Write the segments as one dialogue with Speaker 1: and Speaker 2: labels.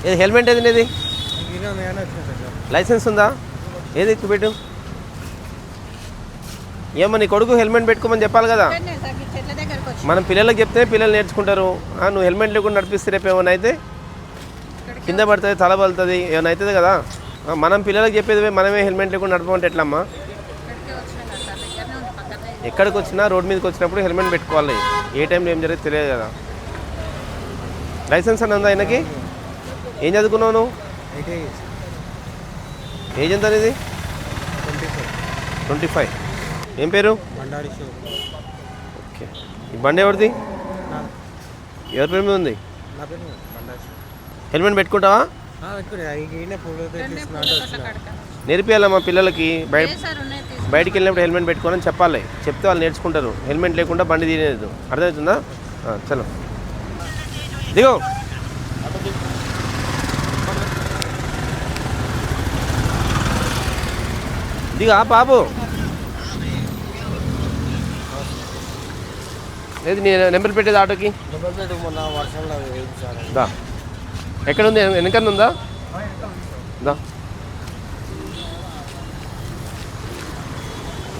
Speaker 1: ఏది హెల్మెట్ ఏది నీది? లైసెన్స్ ఉందా? ఏది చూపెట్టు. ఏమో నీ కొడుకు హెల్మెట్ పెట్టుకోమని చెప్పాలి కదా. మనం పిల్లలకు చెప్తే పిల్లలు నేర్చుకుంటారు. నువ్వు హెల్మెట్ లేకుండా నడిపిస్తే రేపు ఏమైనా అయితే కింద పడుతుంది, తల పలుతుంది, ఏమైనా అవుతుంది కదా. మనం పిల్లలకు చెప్పేది మనమే హెల్మెట్ లేకుండా నడపమంటే ఎట్లమ్మా? ఎక్కడికి వచ్చినా రోడ్ మీదకి వచ్చినప్పుడు హెల్మెట్ పెట్టుకోవాలి. ఏ టైంలో ఏం జరిగింది తెలియదు కదా. లైసెన్స్ అని ఉందా ఆయనకి? ఏం చదువుకున్నావు నువ్వు? ఏజ్ ఎంత అనేది? 25. ఏం పేరు? ఓకే. ఈ బండి ఎవరిది? ఎవరి పేరు మీద ఉంది? హెల్మెట్ పెట్టుకుంటావా? నేర్పియాలమ్మా పిల్లలకి. బయటికి వెళ్ళినప్పుడు హెల్మెట్ పెట్టుకోవాలని చెప్పాలి. చెప్తే వాళ్ళు నేర్చుకుంటారు. హెల్మెట్ లేకుండా బండి తీయలేదు. అర్థమవుతుందా? చలో దిగో. దిగా బాబు. లేదు నీ నెంబర్ పెట్టేది ఆటోకి. దా ఎక్కడ ఉంది? వెనకన్నా ఉందా? దా.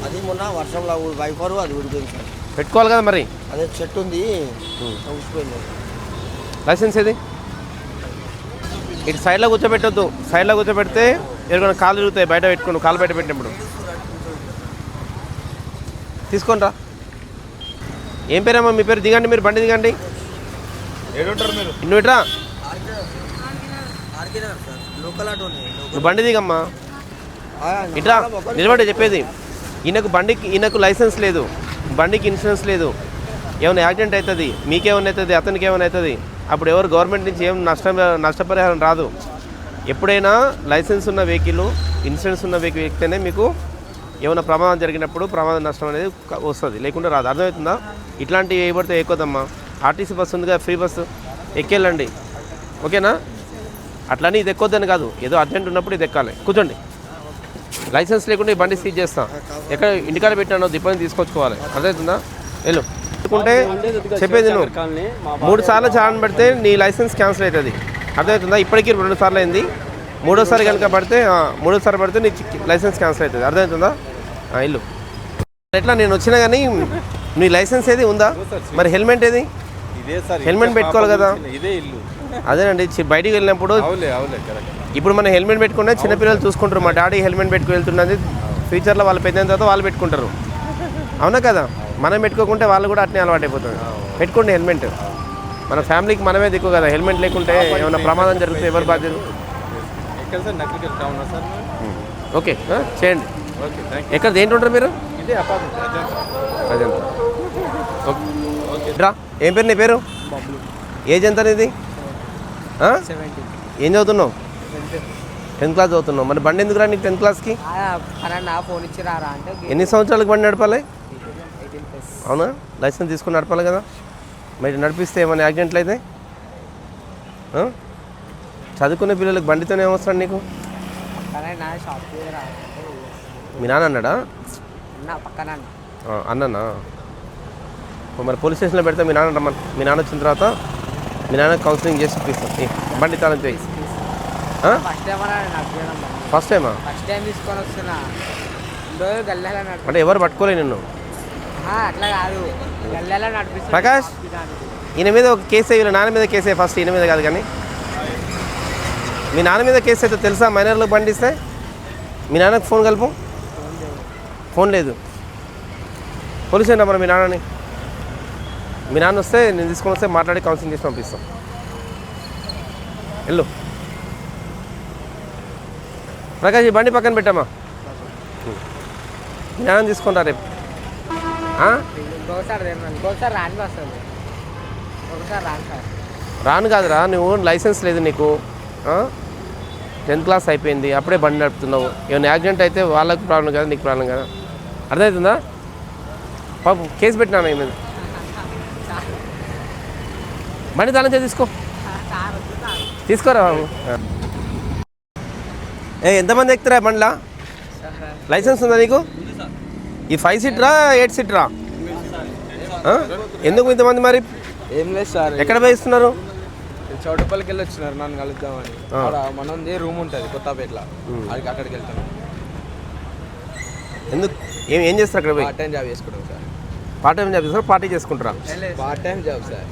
Speaker 2: అది మొన్న వర్షంలో వైఫర్ అది ఊడిపోయింది సార్.
Speaker 1: పెట్టుకోవాలి కదా మరి.
Speaker 2: అదే చెట్టు ఉంది ఊసిపోయింది.
Speaker 1: లైసెన్స్ ఏది? ఇటు సైడ్లో కూర్చోబెట్టొద్దు. సైడ్లో కూర్చోబెడితే ఎవరికైనా కాలు తిరుగుతాయి. బయట పెట్టుకోండి. కాలు బయట పెట్టినప్పుడు తీసుకొని రా. ఏం పేరమ్మా మీ పేరు? దిగండి మీరు, బండి దిగండి. నువ్వు ఇట్రా, నువ్వు బండి దిగమ్మా. ఇట్రా నిలబడి చెప్పేది. ఈయనకు లైసెన్స్ లేదు, బండికి ఇన్సూరెన్స్ లేదు. ఏమైనా యాక్సిడెంట్ అవుతుంది, మీకేమైనా అవుతుంది, అతనికి ఏమైనా అవుతుంది. అప్పుడు ఎవరు గవర్నమెంట్ నుంచి ఏం నష్టపరిహారం రాదు. ఎప్పుడైనా లైసెన్స్ ఉన్న వెహికల్, ఇన్సూరెన్స్ ఉన్న వెహికల్ ఎక్కితేనే మీకు ఏమైనా ప్రమాదం జరిగినప్పుడు ప్రమాద నష్టం అనేది వస్తుంది, లేకుండా రాదు. అర్థమవుతుందా? ఇట్లాంటివి వేయబడితే ఎక్కువదమ్మా. ఆర్టీసీ బస్సు ఉంది కదా, ఫ్రీ బస్సు ఎక్కేళ్ళండి. ఓకేనా? అట్లని ఇది ఎక్కొద్దని కాదు, ఏదో అర్జెంట్ ఉన్నప్పుడు ఇది ఎక్కాలి. కూర్చోండి. లైసెన్స్ లేకుండా ఈ బండి సీజ్ చేస్తాం. ఎక్కడ ఇంటికాడ పెట్టానో దిబ్బని తీసుకొచ్చుకోవాలి. అర్థమవుతుందా? వెళ్ళు. ఎందుకంటే చెప్పేది నువ్వు 3 సార్లు చాలాన్ పెడితే నీ లైసెన్స్ క్యాన్సిల్ అవుతుంది. అర్థమవుతుందా? ఇప్పటికీ 2 సార్లు అయింది. 3వ సారి కనుక పడితే 3వ సారి పడితే నీ లైసెన్స్ క్యాన్సిల్ అవుతుంది. అర్థమవుతుందా? ఇల్లు ఎట్లా నేను వచ్చినా కానీ నీ లైసెన్స్ ఏది ఉందా? మరి హెల్మెట్ ఏది? హెల్మెట్ పెట్టుకోవాలి కదా. అదేనండి, బయటికి వెళ్ళినప్పుడు ఇప్పుడు మనం హెల్మెట్ పెట్టుకుంటే చిన్నపిల్లలు చూసుకుంటారు. మా డాడీ హెల్మెట్ పెట్టుకుని వెళ్తున్నది, ఫ్యూచర్లో వాళ్ళు పెద్ద తర్వాత వాళ్ళు పెట్టుకుంటారు. అవునా కదా? మనం పెట్టుకోకుంటే వాళ్ళు కూడా అట్నే అలవాటు అయిపోతుంది. పెట్టుకోండి హెల్మెట్. మన ఫ్యామిలీకి మనమే దిక్కు కదా. హెల్మెట్ లేకుంటే ఏమైనా ప్రమాదం జరిగితే ఎవరు బాధ్యత? ఓకే చేయండి. ఎక్కడ దేంట్లో ఉంటారు మీరు? అదే రా. ఏం పేరు నీ పేరు? ఏజ్ ఎంత అనేది? ఏం చదువుతున్నావు? 10th క్లాస్ చదువుతున్నావు. మరి బండి ఎందుకు రా నీకు 10th క్లాస్కి? ఎన్ని సంవత్సరాలకు బండి నడపాలి? అవునా? లైసెన్స్ తీసుకుని నడపాలి కదా. మరి నడిపిస్తే ఏమైనా యాక్సిడెంట్లు అయితే? చదువుకునే పిల్లలకు బండితోనే అవసరం నీకు? మీ నాన్న అన్నాడా? అన్ననా? మరి పోలీస్ స్టేషన్లో పెడితే మీ నాన్న రమ్మని. మీ నాన్న వచ్చిన తర్వాత మీ నాన్న కౌన్సిలింగ్ చేసి చూపిస్తాం. బండి తాళం చేయి. ఫస్ట్ టైమా? అంటే ఎవరు పట్టుకోలే నిన్ను? ప్రకాష్, ఈయన మీద ఒక కేసు వేయాలి. నాన్న మీద కేసు ఫస్ట్, ఈయన మీద కాదు. కానీ మీ నాన్న మీద కేసు అయితే తెలుసా? మైనర్లకు బండిస్తే మీ నాన్నకు ఫోన్ కలుపు. ఫోన్ లేదు. పోలీస్ స్టేషన్ మరి మీ నాన్నని. మీ నాన్న వస్తే నేను తీసుకొని వస్తే మాట్లాడి కౌన్సిలింగ్ చేసి పంపిస్తాం. వెళ్ళు. ప్రకాష్, ఈ బండి పక్కన పెట్టమ్మా. మీ నాన్న తీసుకుంటా రేపు. రాను కాదురా, నువ్వు లైసెన్స్ లేదు నీకు. 10th క్లాస్ అయిపోయింది, అప్పుడే బండి నడుపుతున్నావు. ఏమైనా యాక్సిడెంట్ అయితే వాళ్ళకి ప్రాబ్లం కదా, నీకు ప్రాబ్లం కదా. అర్థమవుతుందా? పాపం కేసు పెట్టినా మీద. బండి తాళం తీసుకో. తీసుకోరా బాబు. ఎంతమంది ఎక్కుతారా బండిలా? లైసెన్స్ ఉందా నీకు? ఈ 5 సీటరా 8 సీటరా? ఎందుకు ఇంతమంది మరి?
Speaker 2: ఏం లేదు సార్.
Speaker 1: ఎక్కడ పోయిస్తున్నారు?
Speaker 3: చౌటుపల్లికి వెళ్ళి వచ్చినారు నన్ను కలుద్దామని. అక్కడ మనది రూమ్ ఉంటుంది కొత్తపేటలో, అక్కడికి వెళ్తాను.
Speaker 1: ఎందుకు ఏం చేస్తారు అక్కడ పోయి?
Speaker 3: పార్ట్ టైం జాబ్ చేసుకుంటాం సార్.
Speaker 1: పార్ట్ టైం జాబ్ చేస్తారా, పార్టీ చేసుకుంటారా?
Speaker 3: Part time job sir.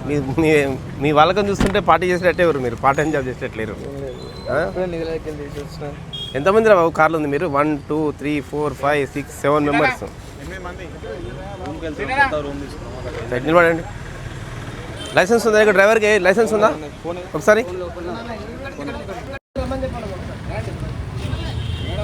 Speaker 1: మీ వాళ్ళకని చూస్తుంటే పార్టీ చేసేటట్టే ఎవరు, మీరు పార్ట్ టైం జాబ్ చేసేటట్లేరు.
Speaker 3: ఇప్పుడే నిధులకి వెళ్ళి వచ్చినారు.
Speaker 1: ఎంతమంది రా బాబు కార్లు ఉంది మీరు? 1 2 3 4 5 6 7 మెంబర్స్. నిలబడండి. లైసెన్స్ ఉందా? ఇక్కడ డ్రైవర్కి లైసెన్స్ ఉందా ఒకసారి?